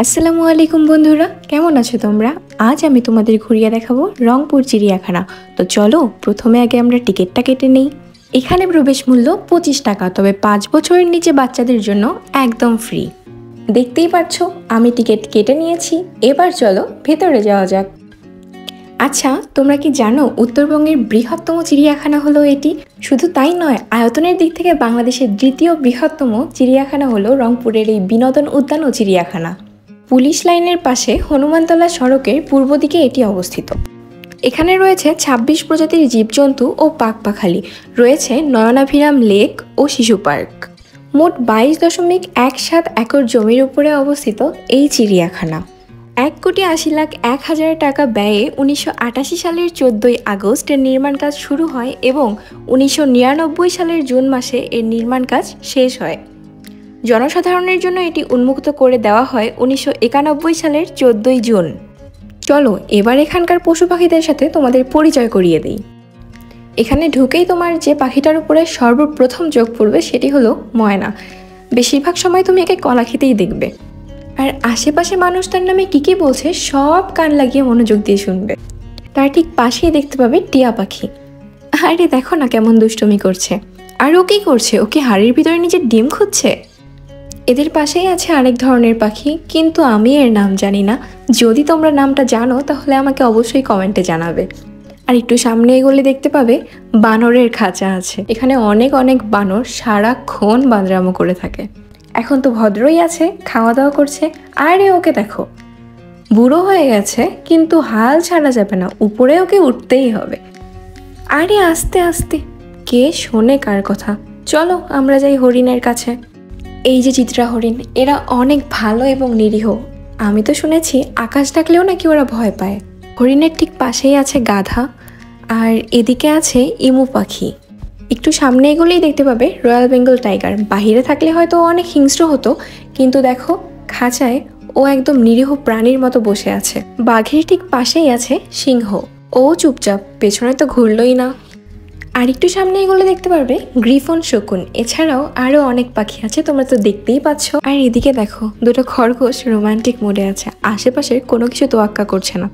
আসসালামু আলাইকুম বন্ধুরা, কেমন আছো তোমরা? আজ আমি তোমাদের ঘুরিয়ে দেখাবো রংপুর চিড়িয়াখানা। তো চলো প্রথমে আগে আমরা টিকিটটা কেটে নেই। এখানে প্রবেশ মূল্য 25 টাকা, তবে 5 বছরের নিচে বাচ্চাদের জন্য একদম ফ্রি। দেখতেই পাচ্ছ আমি টিকিট কেটে নিয়েছি, এবার চলো ভেতরে যাওয়া যাক। আচ্ছা, তোমরা কি জানো উত্তরবঙ্গের বৃহত্তম চিড়িয়াখানা হলো এটি? শুধু তাই নয়, আয়তনের দিক থেকে বাংলাদেশের দ্বিতীয় বৃহত্তম চিড়িয়াখানা হলো রংপুরের এই বিনোদন উদ্যান ও চিড়িয়াখানা। পুলিশ লাইনের পাশে হনুমানতলা সড়কের পূর্ব দিকে এটি অবস্থিত। এখানে রয়েছে 26 প্রজাতির জীবজন্তু ও পাখপাখালি, রয়েছে নয়নাভিরাম লেক ও শিশু পার্ক। মোট 22.17 একর জমির উপরে অবস্থিত এই চিড়িয়াখানা 1,80,01,000 টাকা ব্যয়ে 1988 সালের 14ই আগস্ট এর নির্মাণ কাজ শুরু হয় এবং 1999 সালের জুন মাসে এর নির্মাণ কাজ শেষ হয়। জনসাধারণের জন্য এটি উন্মুক্ত করে দেওয়া হয় 1991 সালের 14ই জুন। চলো এবার এখানকার পশু পাখিদের সাথে তোমাদের পরিচয় করিয়ে দিই। এখানে ঢুকেই তোমার যে পাখিটার উপরে সর্বপ্রথম চোখ পড়বে সেটি হলো ময়না। বেশিরভাগ সময় তুমি একে কলা খেতেই দেখবে, আর আশেপাশে মানুষ তার নামে কী বলছে সব কান লাগিয়ে মনোযোগ দিয়ে শুনবে। তার ঠিক পাশেই দেখতে পাবে টিয়া পাখি। আরে দেখো না কেমন দুষ্টুমি করছে। আর ও কী করছে? ওকে হাড়ির ভিতরে নিজের ডিম খুঁজছে। এদের পাশেই আছে আরেক ধরনের পাখি, কিন্তু আমি এর নাম জানি না। যদি তোমরা নামটা জানো তাহলে আমাকে অবশ্যই কমেন্টে জানাবে। আর একটু সামনে এগোলে দেখতে পাবে বানরের খাঁচা আছে। এখানে অনেক অনেক বানর সারাক্ষণ বাঁদরামো করে থাকে। এখন তো ভদ্রই আছে, খাওয়া দাওয়া করছে। আরে ওকে দেখো, বুড়ো হয়ে গেছে কিন্তু হাল ছাড়া যাবে না, উপরে ওকে উঠতেই হবে। আরে আস্তে আস্তে, কে শোনে কার কথা। চলো আমরা যাই হরিণের কাছে। এই যে চিত্রা হরিণ, এরা অনেক ভালো এবং নিরীহ। আমি তো শুনেছি আকাশ ডাকলেও নাকি ওরা ভয় পায়। হরিণের ঠিক পাশেই আছে গাধা, আর এদিকে আছে ইমু পাখি। একটু সামনে এগোলেই দেখতে পাবে রয়্যাল বেঙ্গল টাইগার। বাহিরে থাকলে হয়তো অনেক হিংস্র হতো, কিন্তু দেখো খাঁচায় ও একদম নিরীহ প্রাণীর মতো বসে আছে। বাঘের ঠিক পাশেই আছে সিংহ, ও চুপচাপ, পেছনে তো ঘুরলই না। আর একটু সামনে এগুলো দেখতে পারবে গ্রিফন, শকুন। এছাড়াও আরও অনেক পাখি আছে, তোমরা তো দেখতেই পাচ্ছ। আর এদিকে দেখো দুটো খরগোশ রোমান্টিক মোডে আছে। আশেপাশের কোনো কিছু তোয়াক্কা করছে না।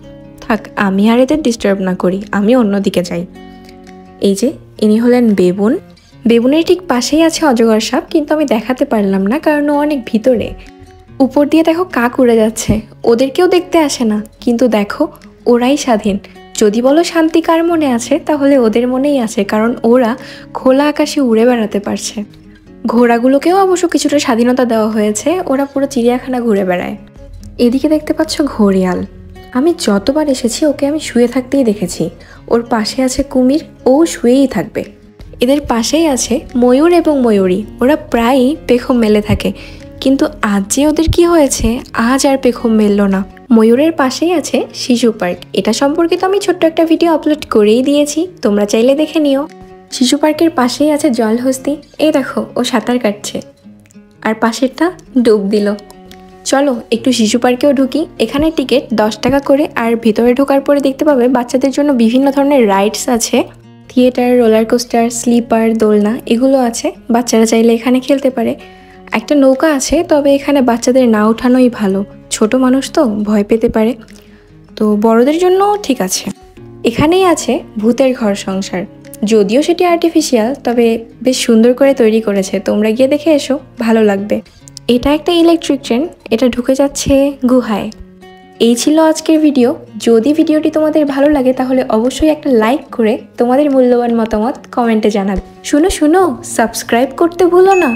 থাক, আমি আর এদের ডিস্টার্ব না করি, আমি অন্যদিকে যাই। এই যে ইনি হলেন বেবুন। বেবুনের ঠিক পাশেই আছে অজগর সাপ, কিন্তু আমি দেখাতে পারলাম না কারণ ও অনেক ভিতরে। উপর দিয়ে দেখো কাক উড়ে যাচ্ছে, ওদেরকেও দেখতে আসে না, কিন্তু দেখো ওরাই স্বাধীন। যদি বলো শান্তি কার মনে আছে, তাহলে ওদের মনেই আছে, কারণ ওরা খোলা আকাশে উড়ে বেড়াতে পারছে। ঘোড়াগুলোকেও অবশ্য কিছুটা স্বাধীনতা দেওয়া হয়েছে, ওরা পুরো চিড়িয়াখানা ঘুরে বেড়ায়। এদিকে দেখতে পাচ্ছ ঘড়িয়াল। আমি যতবার এসেছি ওকে আমি শুয়ে থাকতেই দেখেছি। ওর পাশে আছে কুমির, ও শুয়েই থাকবে। এদের পাশেই আছে ময়ূর এবং ময়ূরী। ওরা প্রায়ই পেখম মেলে থাকে, কিন্তু আজ যে ওদের কি হয়েছে, আজ আর পেখম মেলল না। ময়ূরের পাশেই আছে শিশু পার্ক। এটা সম্পর্কে তো আমি ছোট্ট একটা ভিডিও আপলোড করেই দিয়েছি, তোমরা চাইলে দেখে নিও। শিশু পার্কের পাশেই আছে জলহস্তি। এই দেখো ও সাঁতার কাটছে, আর পাশেরটা ডুব দিল। চলো একটু শিশু পার্কেও ঢুকি। এখানে টিকিট 10 টাকা করে, আর ভিতরে ঢোকার পরে দেখতে পাবে বাচ্চাদের জন্য বিভিন্ন ধরনের রাইডস আছে। থিয়েটার, রোলার কোস্টার, স্লিপার, দোলনা এগুলো আছে। বাচ্চারা চাইলে এখানে খেলতে পারে। একটা নৌকা আছে, তবে এখানে বাচ্চাদের না ওঠানোই ভালো, ছোট মানুষ তো ভয় পেতে পারে। তো বড়দের জন্য ঠিক আছে। এখানেই আছে ভূতের ঘর সংসার। যদিও সেটি আর্টিফিশিয়াল, তবে বেশ সুন্দর করে তৈরি করেছে। তোমরা গিয়ে দেখে এসো, ভালো লাগবে। এটা একটা ইলেকট্রিক ট্রেন, এটা ঢুকে যাচ্ছে গুহায়। এই ছিল আজকের ভিডিও। যদি ভিডিওটি তোমাদের ভালো লাগে তাহলে অবশ্যই একটা লাইক করে তোমাদের মূল্যবান মতামত কমেন্টে জানাবে। শুনো সাবস্ক্রাইব করতে ভুলো না।